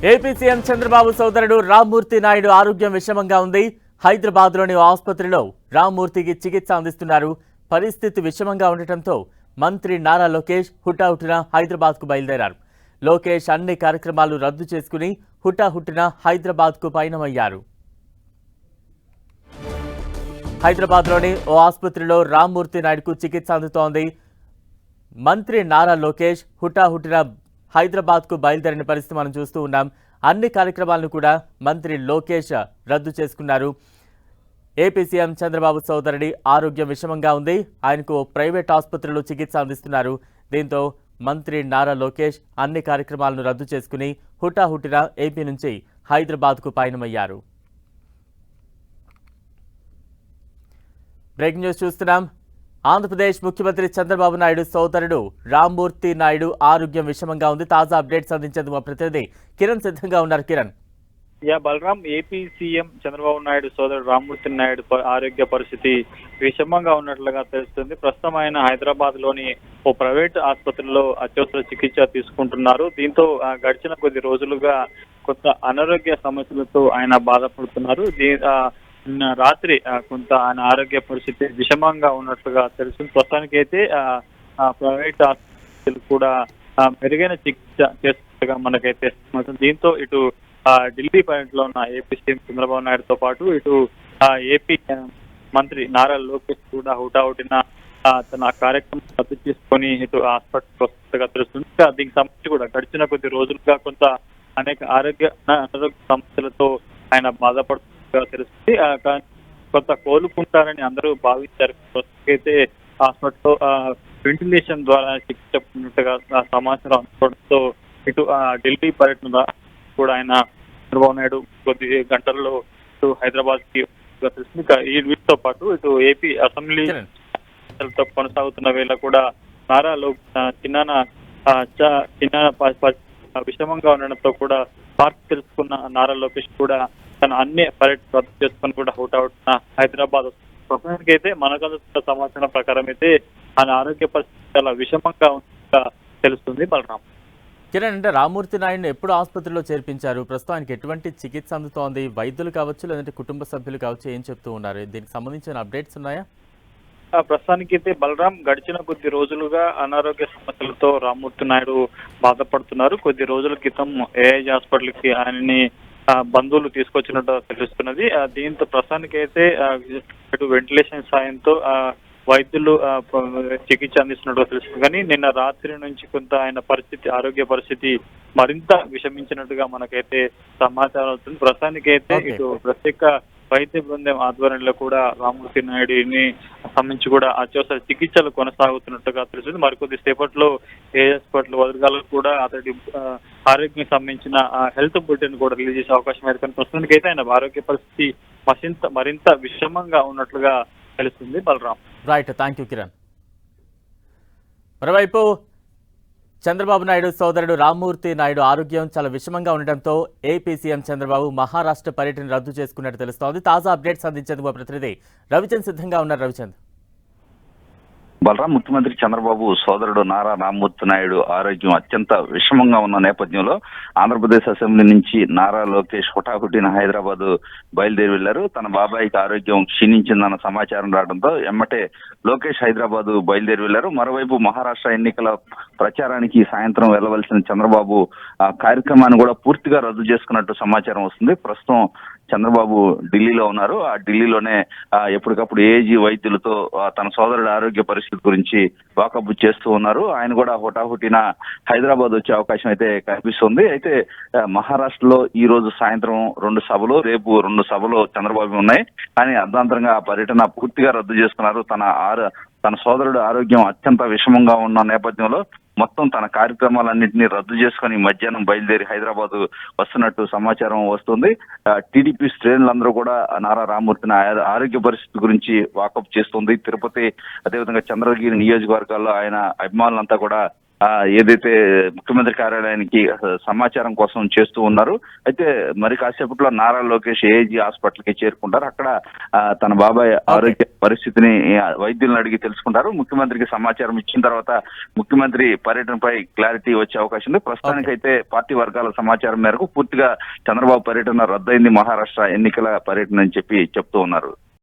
AP CM Chandrababu సోదరుడు రామ్మూర్తి నాయుడు ఆరోగ్యం విషమంగా ఉంది. హైదరాబాద్లోని ఆసుపత్రిలో రామ్మూర్తికి చికిత్స అందిస్తున్నారు. పరిస్థితి విషమంగా ఉండటంతో మంత్రి నారా లోకేష్ హుటాహుటిన హైదరాబాద్కు బయలుదేరారు. లోకేష్ అన్ని కార్యక్రమాలు రద్దు చేసుకుని హుటాహుటిన హైదరాబాద్కు పయనమయ్యారు. హైదరాబాద్లోని ఓ ఆసుపత్రిలో రామ్మూర్తి నాయుడుకు చికిత్స అందుతోంది. మంత్రి నారా లోకేష్ హుటాహుటిన హైదరాబాద్కు బయలుదేరిన పరిస్థితి మనం చూస్తూ ఉన్నాం. అన్ని కార్యక్రమాలను కూడా మంత్రి లోకేష్ రద్దు చేసుకున్నారు. ఏపీ సీఎం చంద్రబాబు సోదరుడి ఆరోగ్యం విషమంగా ఉంది. ఆయనకు ప్రైవేట్ ఆసుపత్రిలో చికిత్స అందిస్తున్నారు. దీంతో మంత్రి నారా లోకేష్ అన్ని కార్యక్రమాలను రద్దు చేసుకుని హుటాహుటిన ఏపీ నుంచి హైదరాబాద్కు పయనమయ్యారు. బ్రేకింగ్ న్యూస్ చూస్తున్నాం. ఆంధ్రప్రదేశ్ ముఖ్యమంత్రి చంద్రబాబు నాయుడు సోదరుడు రామ్మూర్తి నాయుడు ఆరోగ్యం విషమంగా ఉంది. తాజా అప్డేట్స్ అందించేందుకు మా ప్రతినిధి కిరణ్ సిద్ధంగా ఉన్నారు. కిరణ్. బలరాం, ఏపీ సీఎం చంద్రబాబు నాయుడు సోదరుడు రామ్మూర్తి నాయుడు ఆరోగ్య పరిస్థితి విషమంగా ఉన్నట్లుగా తెలుస్తుంది. ప్రస్తుతం ఆయన హైదరాబాద్ లోని ఓ ప్రైవేట్ ఆసుపత్రిలో అత్యవసర చికిత్స తీసుకుంటున్నారు. దీంతో గడిచిన కొద్ది రోజులుగా కొత్త అనారోగ్య సమస్యలతో ఆయన బాధపడుతున్నారు. నిన్న రాత్రి కొంత ఆయన ఆరోగ్య పరిస్థితి విషమంగా ఉన్నట్లుగా తెలుస్తుంది. ప్రస్తుతానికి అయితే ప్రైవేట్ ఆసుపత్రులు కూడా మెరుగైన చికిత్స చేస్తున్నట్టుగా మనకైతే దీంతో ఇటు ఢిల్లీ పర్యటనలో ఉన్న ఏపీ సీఎం చంద్రబాబు నాయుడుతో పాటు ఇటు ఏపీ మంత్రి నారా లోకేష్ కూడా హుటాహుటిన తన కార్యక్రమం రద్దు చేసుకొని ఇటు హాస్పిటల్ వస్తున్నట్టుగా తెలుస్తుంది. దీనికి సంబంధించి కూడా గడిచిన కొద్ది రోజులుగా కొంత అనేక అనారోగ్య సమస్యలతో ఆయన బాధపడుతున్నట్టుగా తెలుస్తుంది. కొంత కోలుకుంటారని అందరూ భావించారు. ప్రస్తుతమైతే హాస్పిటల్లో వెంటిలేషన్ ద్వారా చికిత్స పొందినట్టుగా సమాచారం అందుకోవడంతో ఇటు ఢిల్లీ పర్యటన కూడా ఆయన చంద్రబాబు నాయుడు కొద్ది గంటల్లో ఇటు హైదరాబాద్ కి తెలుస్తుంది. ఈ వీటితో పాటు ఇటు ఏపీ అసెంబ్లీ కొనసాగుతున్న వేళ కూడా నారా చిన్న విషమంగా ఉండడంతో కూడా పార్క్ తెలుసుకున్న నారా లోకేష్ కూడా తన అన్ని పర్యటన రద్దు చేసుకుని కూడా హుటాహుటిన హైదరాబాద్ ప్రస్తుతానికి అయితే మనకు అందుతున్న సమాచారం ప్రకారం అయితే ఆయన ఆరోగ్య పరిస్థితి చాలా విషమంగా ఉన్నట్టుగా తెలుస్తుంది. బలరాం. కిరణ్, అంటే రామ్మూర్తి నాయుడుని ఎప్పుడు ఆసుపత్రిలో చేర్పించారు? ప్రస్తుతం ఆయనకి ఎటువంటి చికిత్స అందుతోంది? వైద్యులు కావచ్చు, లేదంటే కుటుంబ సభ్యులు కావచ్చు, ఏం చెప్తూ ఉన్నారు? దీనికి సంబంధించిన అప్డేట్స్ ఉన్నాయా? ప్రస్తుతానికి అయితే బలరాం, గడిచిన కొద్ది రోజులుగా అనారోగ్య సమస్యలతో రామ్మూర్తి నాయుడు బాధపడుతున్నారు. కొద్ది రోజుల క్రితం ఏఐజీ హాస్పిటల్ కి ఆయనని బంధువులు తీసుకొచ్చినట్టు తెలుస్తున్నది. దీంతో ప్రస్తుతానికి అయితే ఇటు వెంటిలేషన్ సాయంతో వైద్యులు చికిత్స అందిస్తున్నట్టు తెలుస్తుంది. కానీ నిన్న రాత్రి నుంచి కొంత ఆయన ఆరోగ్య పరిస్థితి మరింత విషమించినట్టుగా మనకైతే సమాచారం అవుతుంది. ప్రస్తుతానికి అయితే ఇటు ప్రత్యేక వైద్య బృందం ఆధ్వర్యంలో కూడా రామ్మూర్తి నాయుడిని సంబంధించి కూడా అత్యవసర చికిత్సలు కొనసాగుతున్నట్టుగా తెలుస్తుంది. మరికొద్ది సేపట్లో ఏ హాస్పిటల్ వదలగాలకు కూడా అతడి ఆరోగ్యం సంబంధించిన హెల్త్ బులెటిన్ కూడా రిలీజ్ చేసే అవకాశం అయితే. కానీ ప్రస్తుతానికి అయితే ఆయన ఆరోగ్య పరిస్థితి మరింత విషమంగా ఉన్నట్లుగా తెలుస్తుంది. Balaram. Right, thank you Kiran. మరోవైపు చంద్రబాబు నాయుడు సోదరుడు రామ్మూర్తి నాయుడు ఆరోగ్యం చాలా విషమంగా ఉండడంతో ఏపీ సీఎం చంద్రబాబు మహారాష్ట్ర పర్యటన రద్దు చేసుకున్నట్టు తెలుస్తోంది. తాజా అప్డేట్స్ అందించేందుకు ప్రతినిధి రవిచంద్ సిద్ధంగా ఉన్నారు. రవిచంద్. బలరాం, ముఖ్యమంత్రి చంద్రబాబు సోదరుడు నారా రామ్మూర్తి నాయుడు ఆరోగ్యం అత్యంత విషమంగా ఉన్న నేపథ్యంలో ఆంధ్రప్రదేశ్ అసెంబ్లీ నుంచి నారా లోకేష్ హుటాహుటిన హైదరాబాద్ బయలుదేరి వెళ్లారు. తన బాబాయికి ఆరోగ్యం క్షీణించిందన్న సమాచారం రావడంతో ఎమ్మటే లోకేష్ హైదరాబాద్ బయలుదేరి వెళ్లారు. మరోవైపు మహారాష్ట్ర ఎన్నికల ప్రచారానికి సాయంత్రం వెళ్లవలసిన చంద్రబాబు ఆ కార్యక్రమాన్ని కూడా పూర్తిగా రద్దు చేసుకున్నట్టు సమాచారం వస్తుంది. ప్రస్తుతం చంద్రబాబు ఢిల్లీలో ఉన్నారు. ఆ ఢిల్లీలోనే ఎప్పటికప్పుడు ఏజీ వైద్యులతో తన సోదరుడి ఆరోగ్య పరిస్థితి గురించి వాకబు చేస్తూ ఉన్నారు. ఆయన కూడా హుటాహుటిన హైదరాబాద్ వచ్చే అవకాశం అయితే కనిపిస్తుంది. అయితే మహారాష్ట్రలో ఈ రోజు సాయంత్రం 2 సభలు, రేపు 2 సభలు చంద్రబాబు ఉన్నాయి. కానీ అర్ధాంతరంగా ఆ పర్యటన పూర్తిగా రద్దు చేసుకున్నారు. తన సోదరుడు ఆరోగ్యం అత్యంత విషమంగా ఉన్న నేపథ్యంలో మొత్తం తన కార్యక్రమాలన్నింటినీ రద్దు చేసుకుని మధ్యాహ్నం బయలుదేరి హైదరాబాద్ వస్తున్నట్టు సమాచారం వస్తుంది. టీడీపీ శ్రేణులందరూ కూడా నారా రామ్మూర్తిని ఆరోగ్య పరిస్థితి గురించి వాకప్ చేస్తుంది. తిరుపతి, అదేవిధంగా చంద్రగిరి నియోజకవర్గాల్లో ఆయన అభిమానులంతా కూడా ఏదైతే ముఖ్యమంత్రి కార్యాలయానికి సమాచారం కోసం చేస్తూ ఉన్నారు. అయితే మరి కాసేపట్లో నారా లోకేష్ ఏజీ హాస్పిటల్ కి చేరుకుంటారు. అక్కడ తన బాబాయ్ ఆరోగ్య పరిస్థితిని వైద్యులను అడిగి తెలుసుకుంటారు. ముఖ్యమంత్రికి సమాచారం ఇచ్చిన తర్వాత ముఖ్యమంత్రి పర్యటనపై క్లారిటీ వచ్చే అవకాశం ఉంది. ప్రస్తుతానికైతే పార్టీ వర్గాల సమాచారం మేరకు పూర్తిగా చంద్రబాబు పర్యటన రద్దయింది, మహారాష్ట్ర ఎన్నికల పర్యటన అని చెప్తూ ఉన్నారు.